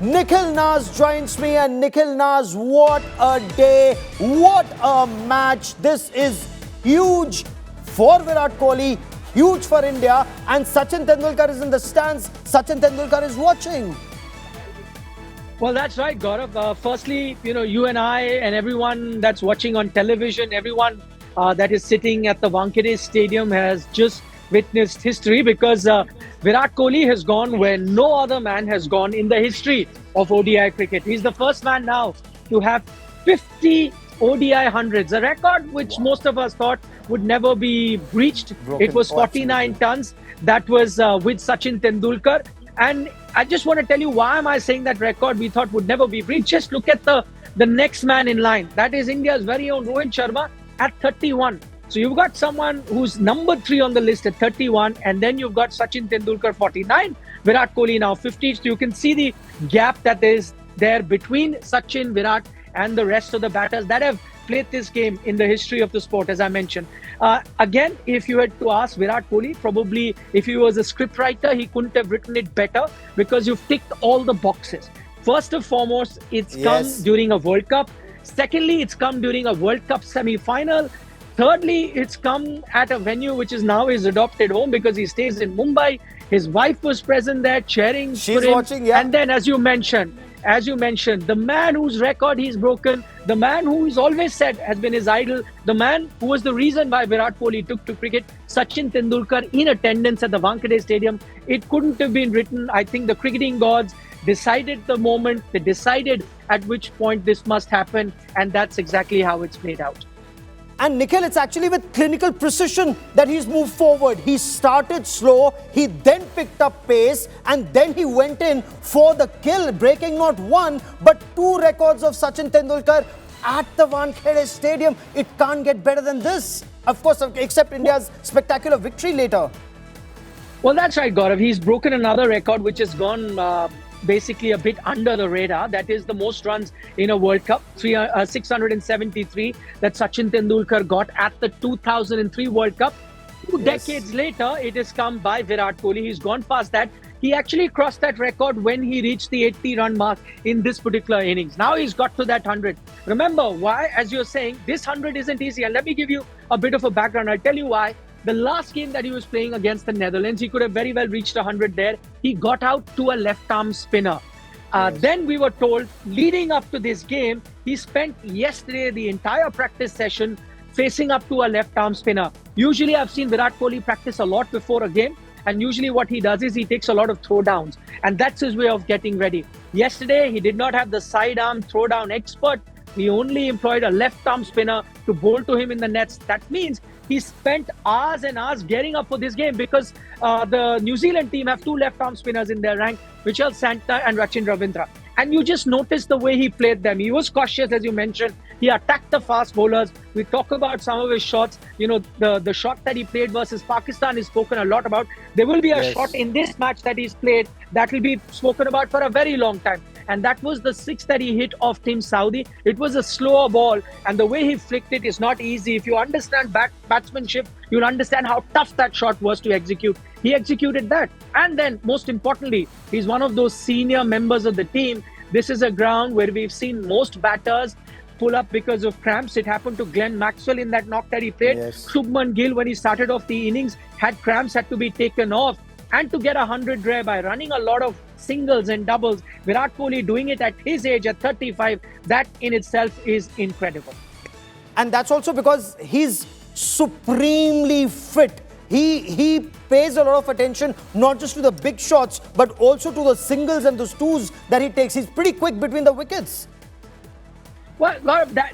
Nikhil Nas joins me, and Nikhil Nas, what a day, what a match. This is huge for Virat Kohli, huge for India, and Sachin Tendulkar is in the stands. Sachin Tendulkar is watching. Well, that's right, Gaurav. Firstly, you and I and everyone that's watching on television, everyone that is sitting at the Wankhede Stadium has just witnessed history, because Virat Kohli has gone where no other man has gone in the history of ODI cricket. He's the first man now to have 50 ODI hundreds, a record which most of us thought would never be breached. It was 49 tons. That was with Sachin Tendulkar. And I just want to tell you, why am I saying that record we thought would never be breached? Just look at the next man in line. That is India's very own Rohit Sharma at 31. So you've got someone who's number 3 on the list at 31, and then you've got Sachin Tendulkar 49, Virat Kohli now 50. So you can see the gap that is there between Sachin, Virat, and the rest of the batters that have played this game in the history of the sport, as I mentioned. Again, if you had to ask Virat Kohli, probably if he was a scriptwriter, he couldn't have written it better, because you've ticked all the boxes. First and foremost, it's come during a World Cup. Secondly, it's come during a World Cup semi-final. Thirdly, it's come at a venue which is now his adopted home, because he stays in Mumbai. His wife was present there cheering for him. Watching, yeah. And then, as you mentioned, the man whose record he's broken, the man who he's always said has been his idol, the man who was the reason why Virat Kohli took to cricket, Sachin Tendulkar, in attendance at the Wankhede Stadium. It couldn't have been written. I think the cricketing gods decided the moment, they decided at which point this must happen, and that's exactly how it's played out. And Nikhil, it's actually with clinical precision that he's moved forward. He started slow, he then picked up pace, and then he went in for the kill, breaking not one, but 2 records of Sachin Tendulkar at the Wankhede Stadium. It can't get better than this. Of course, except India's spectacular victory later. Well, that's right, Gaurav. He's broken another record which has gone basically a bit under the radar. That is the most runs in a World Cup, 673 that Sachin Tendulkar got at the 2003 World Cup. 2 decades later, it has come by Virat Kohli. He's gone past that. He actually crossed that record when he reached the 80-run mark in this particular innings. Now he's got to that 100. Remember why, as you're saying, this 100 isn't easy. And let me give you a bit of a background. I'll tell you why. The last game that he was playing against the Netherlands, he could have very well reached 100 there. He got out to a left-arm spinner. Then we were told, leading up to this game, he spent yesterday the entire practice session facing up to a left-arm spinner. Usually I've seen Virat Kohli practice a lot before a game, and usually what he does is he takes a lot of throwdowns, and that's his way of getting ready. Yesterday, he did not have the sidearm throwdown expert. He only employed a left-arm spinner to bowl to him in the nets. That means he spent hours and hours gearing up for this game, because the New Zealand team have 2 left-arm spinners in their rank, Vishal Santa and Rachin Ravindra. And you just noticed the way he played them. He was cautious, as you mentioned. He attacked the fast bowlers. We talk about some of his shots. The shot that he played versus Pakistan is spoken a lot about. There will be a shot in this match that he's played that will be spoken about for a very long time. And that was the 6 that he hit off Team Saudi. It was a slower ball, and the way he flicked it is not easy. If you understand batsmanship, you'll understand how tough that shot was to execute. He executed that. And then, most importantly, he's one of those senior members of the team. This is a ground where we've seen most batters pull up because of cramps. It happened to Glenn Maxwell in that knock that he played. Shubman Gill, when he started off the innings, had cramps, had to be taken off. And to get 100 rare by running a lot of singles and doubles, Virat Kohli doing it at his age, at 35, that in itself is incredible. And that's also because he's supremely fit. He pays a lot of attention, not just to the big shots, but also to the singles and those twos that he takes. He's pretty quick between the wickets. Well,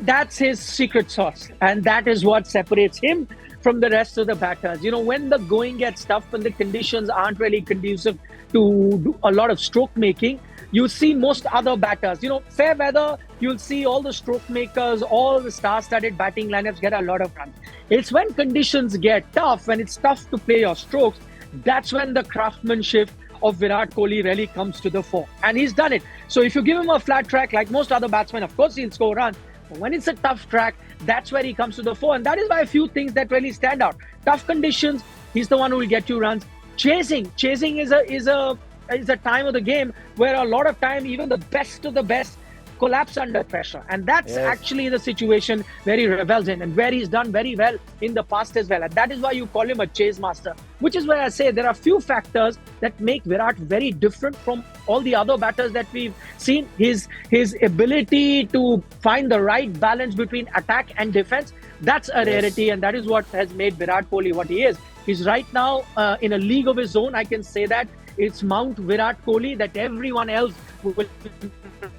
that's his secret sauce. And that is what separates him from the rest of the batters. When the going gets tough, when the conditions aren't really conducive to do a lot of stroke making, you see most other batters. Fair weather, you'll see all the stroke makers, all the star-studded batting lineups get a lot of runs. It's when conditions get tough, when it's tough to play your strokes, that's when the craftsmanship of Virat Kohli really comes to the fore. And he's done it. So if you give him a flat track, like most other batsmen, of course he'll score runs. But when it's a tough track, that's where he comes to the fore. And that is why a few things that really stand out. Tough conditions, he's the one who will get you runs. Chasing is a is a time of the game where a lot of time even the best of the best collapse under pressure. And that's actually the situation where he revels in and where he's done very well in the past as well. And that is why you call him a chase master, which is where I say there are few factors that make Virat very different from all the other batters that we've seen. His ability to find the right balance between attack and defense, that's a rarity. And that is what has made Virat Kohli what he is. He's right now in a league of his own. I can say that it's Mount Virat Kohli that everyone else will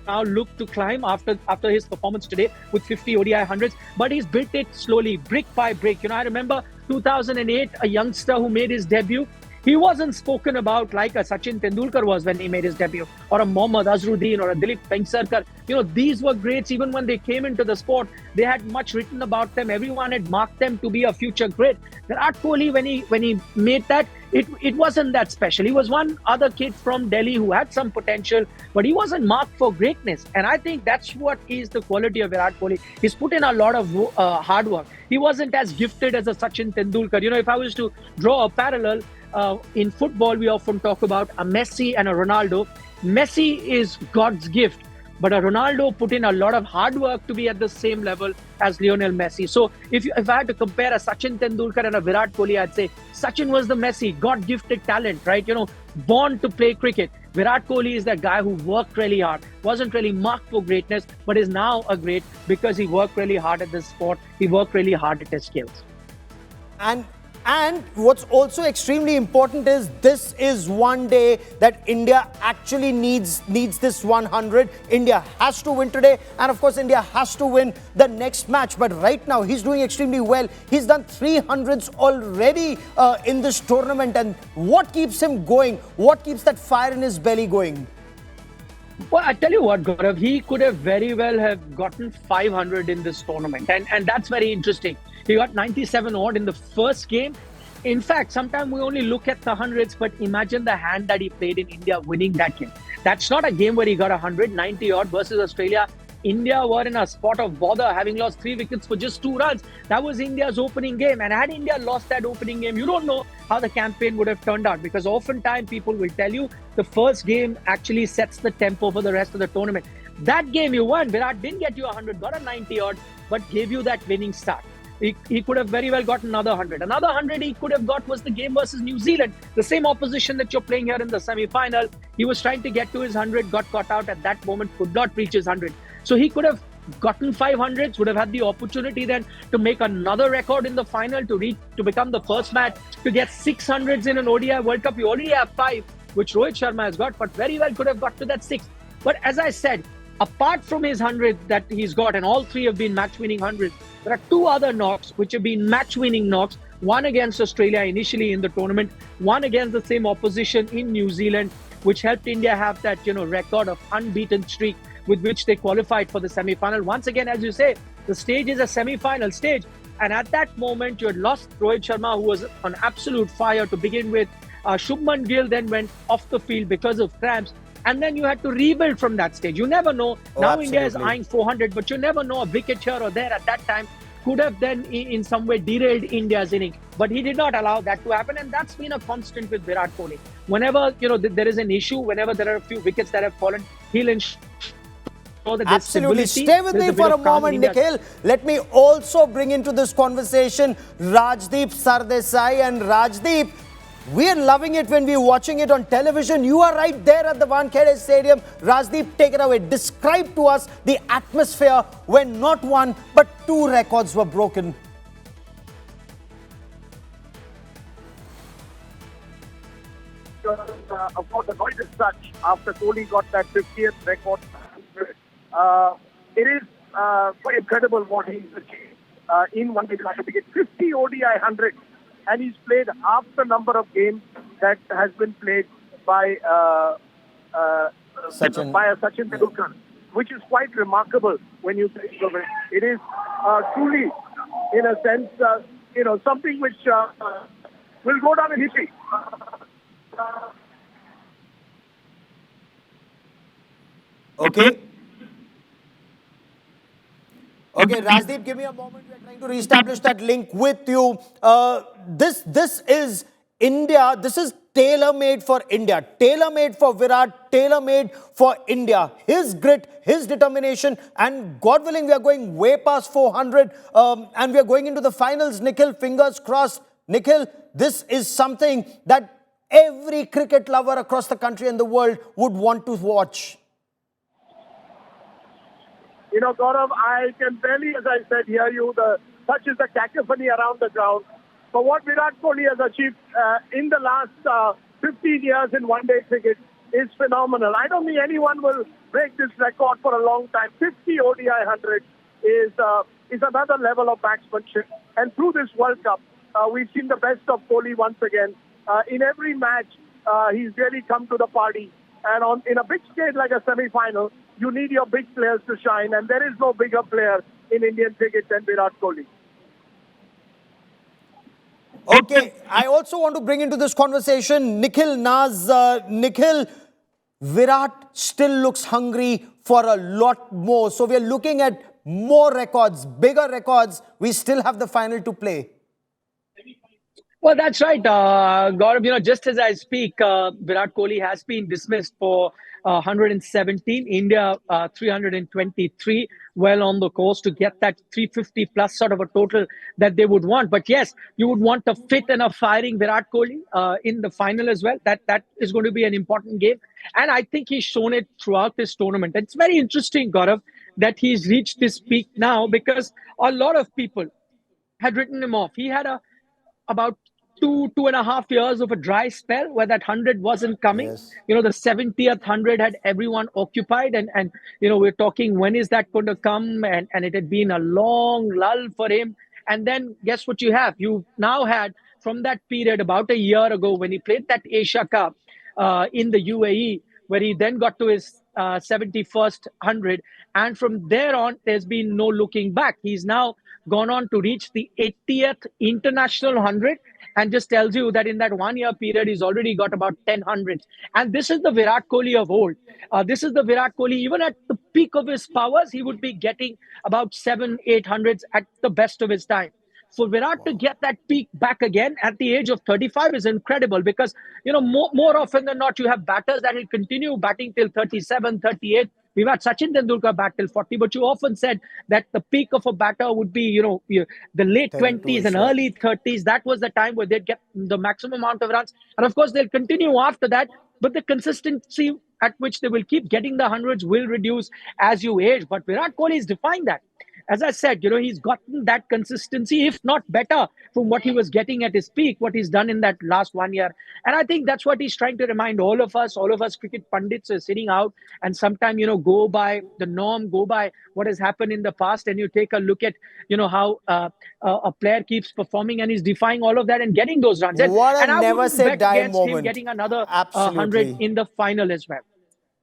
now look to climb after his performance today with 50 ODI hundreds. But he's built it slowly, brick by brick. You know, I remember 2008, a youngster who made his debut. He wasn't spoken about like a Sachin Tendulkar was when he made his debut, or a Mohammad Azharuddin or a Dilip Vengsarkar. You know, these were greats. Even when they came into the sport, they had much written about them. Everyone had marked them to be a future great. Virat Kohli, when he made that, it wasn't that special. He was one other kid from Delhi who had some potential, but he wasn't marked for greatness. And I think that's what is the quality of Virat Kohli. He's put in a lot of hard work. He wasn't as gifted as a Sachin Tendulkar. You know, if I was to draw a parallel, in football, we often talk about a Messi and a Ronaldo. Messi is God's gift, but a Ronaldo put in a lot of hard work to be at the same level as Lionel Messi. So if I had to compare a Sachin Tendulkar and a Virat Kohli, I'd say Sachin was the Messi, God-gifted talent, right? You know, born to play cricket. Virat Kohli is that guy who worked really hard, wasn't really marked for greatness, but is now a great because he worked really hard at this sport. He worked really hard at his skills. And what's also extremely important is this is one day that India actually needs this 100. India has to win today, and of course India has to win the next match. But right now he's doing extremely well. He's done 300s already in this tournament. And what keeps him going? What keeps that fire in his belly going? Well, I tell you what, Gaurav, he could have very well have gotten 500 in this tournament. And that's very interesting. He got 97 odd in the first game. In fact, sometimes we only look at the hundreds, but imagine the hand that he played in India winning that game. That's not a game where he got 190 odd versus Australia. India were in a spot of bother, having lost 3 wickets for just 2 runs. That was India's opening game. And had India lost that opening game, you don't know how the campaign would have turned out, because oftentimes people will tell you the first game actually sets the tempo for the rest of the tournament. That game you won. Virat didn't get you 100, got a 90 odd, but gave you that winning start. He could have very well got another 100. Another 100 he could have got was the game versus New Zealand. The same opposition that you're playing here in the semi-final. He was trying to get to his 100, got caught out at that moment, could not reach his 100. So he could have gotten 500s, would have had the opportunity then to make another record in the final, to become the first match, to get 600s in an ODI World Cup. You already have 5, which Rohit Sharma has got, but very well could have got to that 6. But as I said, apart from his 100 that he's got, and all 3 have been match-winning 100s, there are 2 other knocks which have been match-winning knocks. One against Australia initially in the tournament, one against the same opposition in New Zealand, which helped India have that, record of unbeaten streak with which they qualified for the semi-final. Once again, as you say, the stage is a semi-final stage. And at that moment, you had lost Rohit Sharma, who was on absolute fire to begin with. Shubman Gill then went off the field because of cramps. And then you had to rebuild from that stage. You never know. Now India is eyeing 400, but you never know, a wicket here or there at that time could have then in some way derailed India's innings. But he did not allow that to happen. And that's been a constant with Virat Kohli. Whenever, there is an issue, whenever there are a few wickets that have fallen, he'll ensure that there's Absolutely. stability. Stay with me for a moment, Nikhil. Let me also bring into this conversation Rajdeep Sardesai. And Rajdeep, we are loving it when we're watching it on television. You are right there at the Wankhede Stadium. Rajdeep, take it away. Describe to us the atmosphere when not 1 but 2 records were broken. Of course, the noise is such after Kohli got that 50th record. It is quite incredible what he's achieved in one day. To get 50 ODI 100, and he's played half the number of games that has been played by Sachin Tendulkar, which is quite remarkable when you think of it. It is truly, in a sense, something which will go down in history. Okay. Okay, Rajdeep, give me a moment. We are trying to reestablish that link with you. This is India, this is tailor-made for India, tailor-made for Virat, tailor-made for India. His grit, his determination, and God willing, we are going way past 400 and we are going into the finals. Nikhil, fingers crossed. Nikhil, this is something that every cricket lover across the country and the world would want to watch. You know, Gaurav, I can barely, as I said, hear you. The such is the cacophony around the ground. But what Virat Kohli has achieved in the last 15 years in one-day cricket is phenomenal. I don't think anyone will break this record for a long time. 50 ODI 100 is another level of batsmanship. And through this World Cup, we've seen the best of Kohli once again. In every match, he's really come to the party. And in a big stage like a semi-final, you need your big players to shine. And there is no bigger player in Indian cricket than Virat Kohli. Okay, I also want to bring into this conversation Nikhil Naz. Nikhil, Virat still looks hungry for a lot more. So we are looking at more records, bigger records. We still have the final to play. Well, that's right, Gaurav. You know, just as I speak, Virat Kohli has been dismissed for 117, India 323, well on the course to get that 350 plus sort of a total that they would want. But yes, you would want a fit and a firing Virat Kohli in the final as well. That is going to be an important game. And I think he's shown it throughout this tournament. It's very interesting, Gaurav, that he's reached this peak now because a lot of people had written him off. He had about 2.5 years of a dry spell where that 100 wasn't coming. Yes. You know, the 70th 100 had everyone occupied. And you know, we're talking, when is that going to come? And it had been a long lull for him. And then guess what you have? You now had, from that period about a year ago when he played that Asia Cup in the UAE, where he then got to his 71st 100. And from there on, there's been no looking back. He's now gone on to reach the 80th international 100, and just tells you that in that 1 year period, he's already got about 10 hundreds. And this is the Virat Kohli of old. This is the Virat Kohli, even at the peak of his powers, he would be getting about 700-800s at the best of his time. For Virat to get that peak back again at the age of 35 is incredible because, you know, more often than not, you have batters that will continue batting till 37, 38. We've had Sachin Tendulkar bat till 40, but you often said that the peak of a batter would be, you know, the late 20s and early 30s. That was the time where they'd get the maximum amount of runs. And of course, they'll continue after that, but the consistency at which they will keep getting the hundreds will reduce as you age. But Virat Kohli is defined that. As I said, you know, he's gotten that consistency, if not better, from what he was getting at his peak, what he's done in that last 1 year. And I think that's what he's trying to remind all of us cricket pundits are sitting out and sometimes, you know, go by the norm, go by what has happened in the past. And you take a look at, you know, how a player keeps performing and he's defying all of that and getting those runs. What and a I never wouldn't say bet die against moment. him getting another Absolutely. 100 in the final as well.